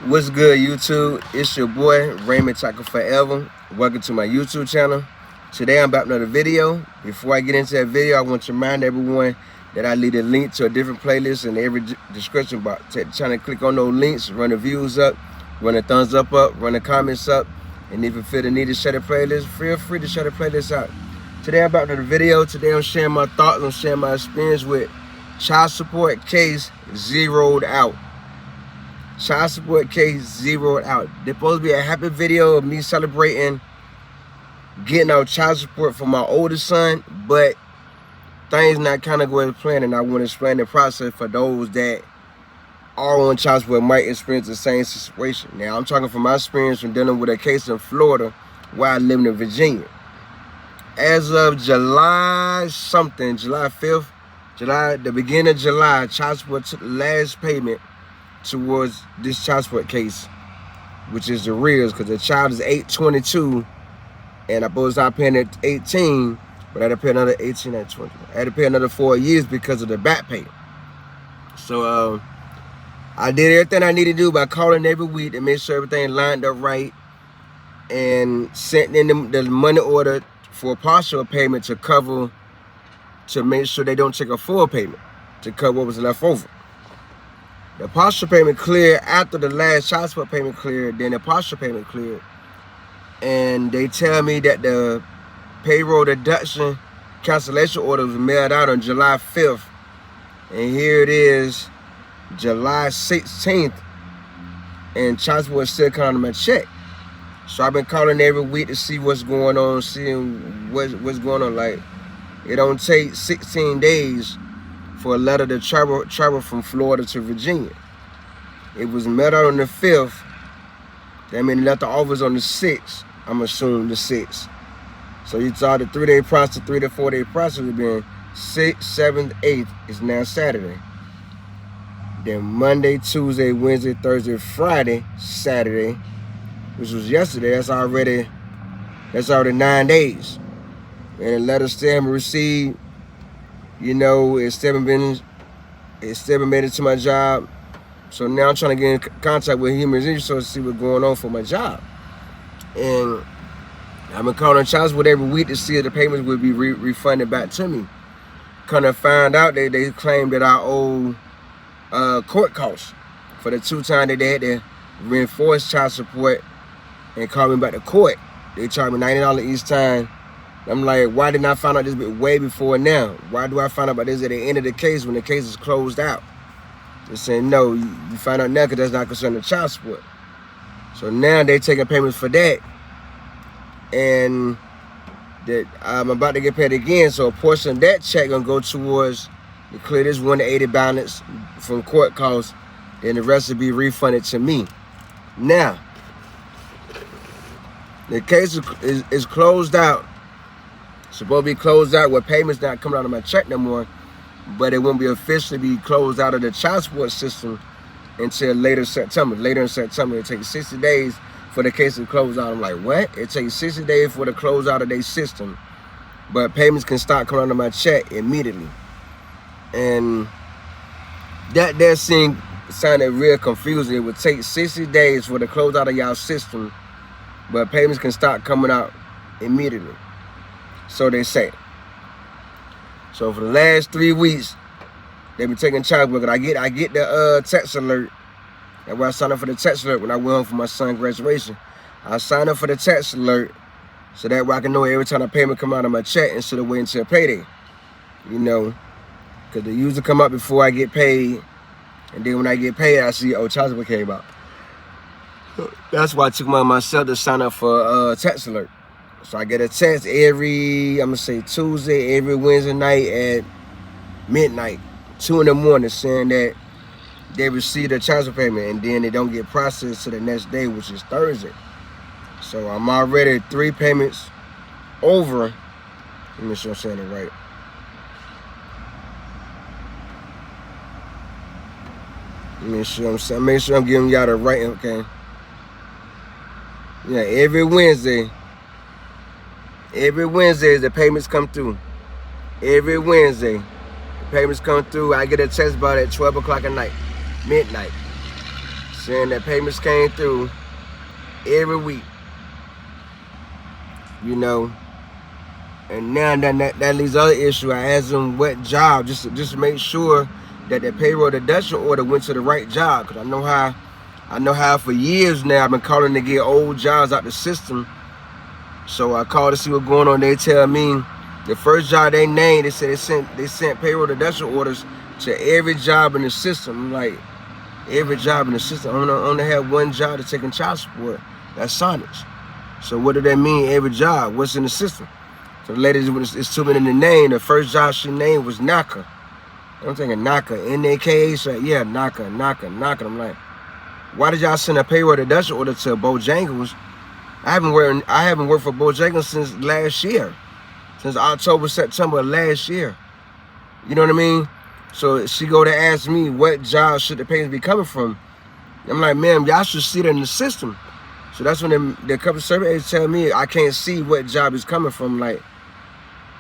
What's good, YouTube? It's your boy Raymond Taco Forever. Welcome to my YouTube channel. Today I'm about another video. Before I get into that video, I want to remind everyone that I leave a link to a different playlist in every description box. Take the channel, click on those links, run the views up, run the thumbs up, run the comments up, and if you feel the need to share the playlist, feel free to share the playlist out. Today I'm about another video. Today I'm sharing my thoughts, I'm sharing my experience with child support case zeroed out. Child support case zeroed out. There's supposed to be a happy video of me celebrating getting out child support for my oldest son, but things not kind of going as planned, and I want to explain the process for those that are on child support might experience the same situation. Now, I'm talking from my experience from dealing with a case in Florida while living in Virginia. As of July 5th, the beginning of July, child support took the last payment towards this child support case, which is the arrears, because the child is 822 and I supposed to start paying at 18, but I had to pay another 18 at 20. I had to pay another 4 years because of the back pay. So I did everything I needed to do by calling every week to make sure everything lined up right, and sent in the money order for a partial payment to make sure they don't take a full payment to cover what was left over. The partial payment cleared after the last child support payment cleared, then the partial payment cleared. And they tell me that the payroll deduction cancellation order was mailed out on July 5th. And here it is, July 16th. And child support is still counting my check. So I've been calling every week to see what's going on, seeing what's going on. Like, it don't take 16 days for a letter to travel from Florida to Virginia. It was mailed out on the 5th. That means it left the office on the 6th. I'm assuming the 6th. So you thought the 3-day process, 3 to 4 day process would be 6th, 7th, 8th. It's now Saturday. Then Monday, Tuesday, Wednesday, Thursday, Friday, Saturday, which was yesterday. That's already 9 days. And the letter still haven't received. You know, it's still been made it to my job. So now I'm trying to get in contact with Human Resources to see what's going on for my job. And I've been calling child support every week to see if the payments would be refunded back to me. Kind of find out they claimed that I owe court costs for the 2 times that they had to reinforce child support and call me back to court. They charged me $90 each time. I'm like, why didn't I find out this way before now? Why do I find out about this at the end of the case when the case is closed out? They're saying, no, you find out now because that's not concerning child support. So now they're taking payments for that. And that I'm about to get paid again. So a portion of that check gonna go towards to clear this 180 balance from court costs. Then the rest will be refunded to me. Now, the case is closed out. Supposed to be closed out with payments not coming out of my check no more, but it won't be officially be closed out of the child support system until later in September. It takes 60 days for the case to close out. I'm like, what? It takes 60 days for the close out of their system, but payments can start coming out of my check immediately. And that sounded real confusing. It would take 60 days for the close out of y'all system, but payments can start coming out immediately. So they say. So for the last 3 weeks, they've been taking child support. I get the text alert. That's why I signed up for the text alert when I went home for my son's graduation. I signed up for the text alert so that way I can know every time a payment come out of my check instead of waiting until payday. You know, because they usually come up before I get paid, and then when I get paid, I see, oh, child support came out. That's why I took myself to sign up for text alert. So I get a text every, I'm gonna say Tuesday, every Wednesday night at midnight, 2 in the morning, saying that they received a child support payment, and then they don't get processed to the next day, which is Thursday. So I'm already 3 payments over. Let me make sure I'm saying it right. Make sure I'm giving y'all the right, okay. Yeah, every Wednesday the payments come through. Every Wednesday, the payments come through. I get a text about at 12 o'clock at night, midnight, saying that payments came through every week, you know. And now that leaves other issue. I asked them what job, just to make sure that the payroll deduction order went to the right job. Because I know how for years now I've been calling to get old jobs out the system. So I called to see what's going on. They tell me the first job they named, they said they sent payroll deduction orders to every job in the system. I'm like, every job in the system? I only have one job to taking child support. That's Sonics. So what do that mean, every job? What's in the system? So the lady, it's too many in the name. The first job she named was Naka. I'm thinking Naka, N-A-K-A. So yeah, Naka. I'm like, why did y'all send a payroll deduction order to Bojangles? I haven't worked for Bojangles since last year, since October, September of last year. You know what I mean? So she go to ask me what job should the payments be coming from. I'm like, ma'am, y'all should see that in the system. So that's when the customer service agent tell me I can't see what job is coming from. Like,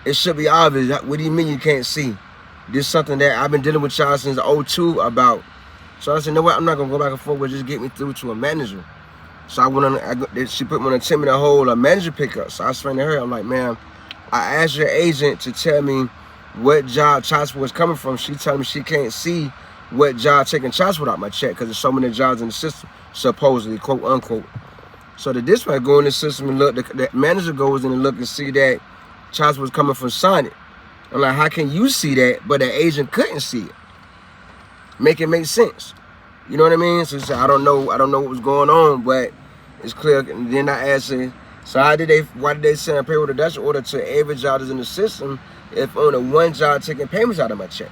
it should be obvious. What do you mean you can't see? This is something that I've been dealing with y'all since 2002 about. So I said, no, what? I'm not gonna go back and forth, but just get me through to a manager. So I went on. She put me on a 10-minute hold, a manager pickup. So I explained to her, I'm like, ma'am, I asked your agent to tell me what job child support was coming from. She told me she can't see what job taking child support out my check because there's so many jobs in the system, supposedly, quote unquote. So the dispatcher go in the system and look. The manager goes in and look and see that child support was coming from Sonic. I'm like, how can you see that, but the agent couldn't see it? Make it make sense. You know what I mean? So she said, I don't know what was going on, but it's clear. And then I asked her, so why did they send a payroll deduction order to every job that's in the system if only one job taking payments out of my check?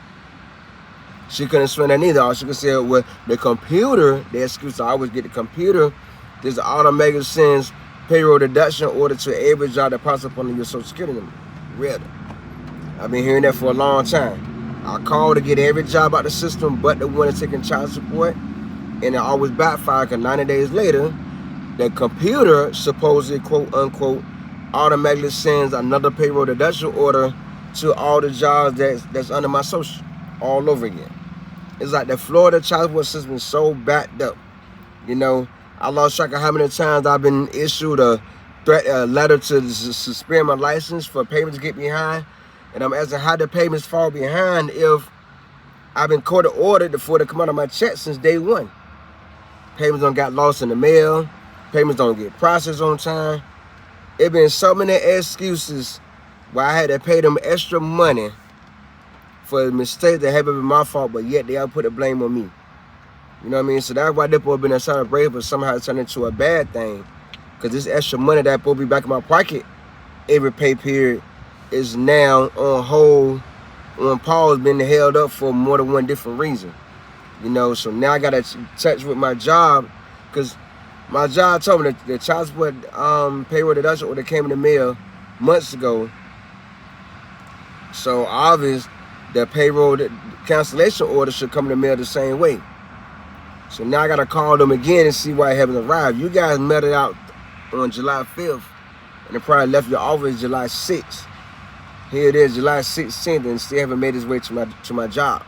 She couldn't explain that neither. All she could say, well, the computer, the excuse I always get the computer, this automatically sends payroll deduction order to every job that pops up under your Social Security number. Really? I've been hearing that for a long time. I called to get every job out the system but the one that's taking child support, and it always backfired because 90 days later, the computer supposedly, quote unquote, automatically sends another payroll deduction order to all the jobs that's under my social all over again. It's like the Florida child support system is so backed up. You know, I lost track of how many times I've been issued a letter to suspend my license for payments to get behind. And I'm asking how the payments fall behind if I've been court ordered before they come out of my check since day one. Payments don't got lost in the mail. Payments don't get processed on time. It been so many excuses why I had to pay them extra money for mistakes that haven't been my fault, but yet they all put the blame on me. You know what I mean? So that's why they're supposed to be in a celebration, but somehow it's turned into a bad thing. Because this extra money that's supposed to be back in my pocket every pay period is now on hold, on pause, been held up for more than one different reason. You know, so now I got to touch with my job, because my job told me that the child support payroll deduction order came in the mail months ago. So obvious the payroll cancellation order should come in the mail the same way. So now I got to call them again and see why it hasn't arrived. You guys mailed it out on July 5th, and it probably left your office July 6th. Here it is, July 16th, and still haven't made its way to my job.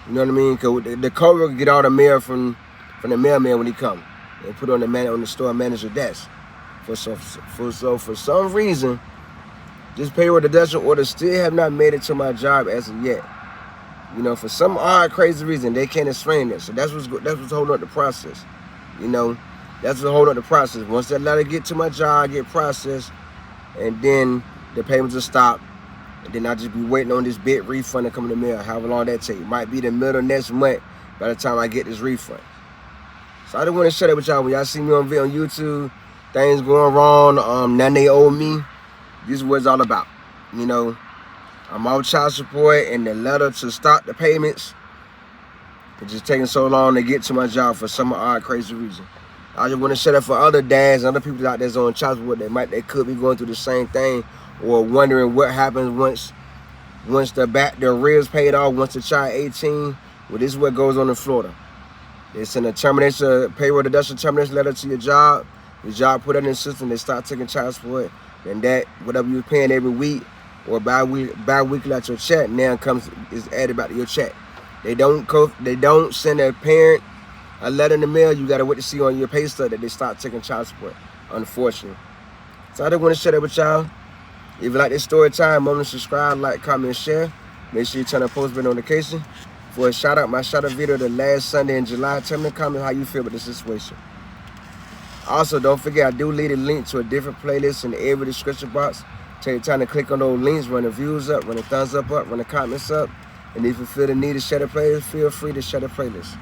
You know what I mean? Because the courier get all the mail from the mailman when he come and put it on the store manager desk. For some reason, this payroll deduction order still have not made it to my job as of yet. You know, for some odd, crazy reason, they can't explain it. So that's what's holding up the process. You know, that's what's holding up the process. Once that letter get to my job, get processed, and then the payments will stop, and then I'll just be waiting on this big refund to come in the mail, however long that take. It might be the middle of next month by the time I get this refund. So I just want to share that with y'all. When y'all see me on YouTube, things going wrong, now they owe me. This is what it's all about. You know, I'm on child support, and the letter to stop the payments, it's just taking so long to get to my job for some odd, crazy reason. I just want to share that for other dads and other people out there on child support they could be going through the same thing, or wondering what happens once the arrears paid off, once the child 18. Well, this is what goes on in Florida. They send a payroll deduction termination letter to your job. Your job put it in the system. They start taking child support, and that whatever you're paying every week or bi-weekly out your check now is added back to your check. They don't send a parent a letter in the mail, you gotta wait to see on your pay stub that they start taking child support, unfortunately. So I just want to share that with y'all. If you like this story time, remember to subscribe, like, comment, and share. Make sure you turn on post notification for a shout out. My shout out video the last Sunday in July. Tell me in the comments how you feel about the situation. Also, don't forget, I do leave a link to a different playlist in every description box. Take your time to click on those links, run the views up, run the thumbs up, run the comments up. And if you feel the need to share the playlist, feel free to share the playlist.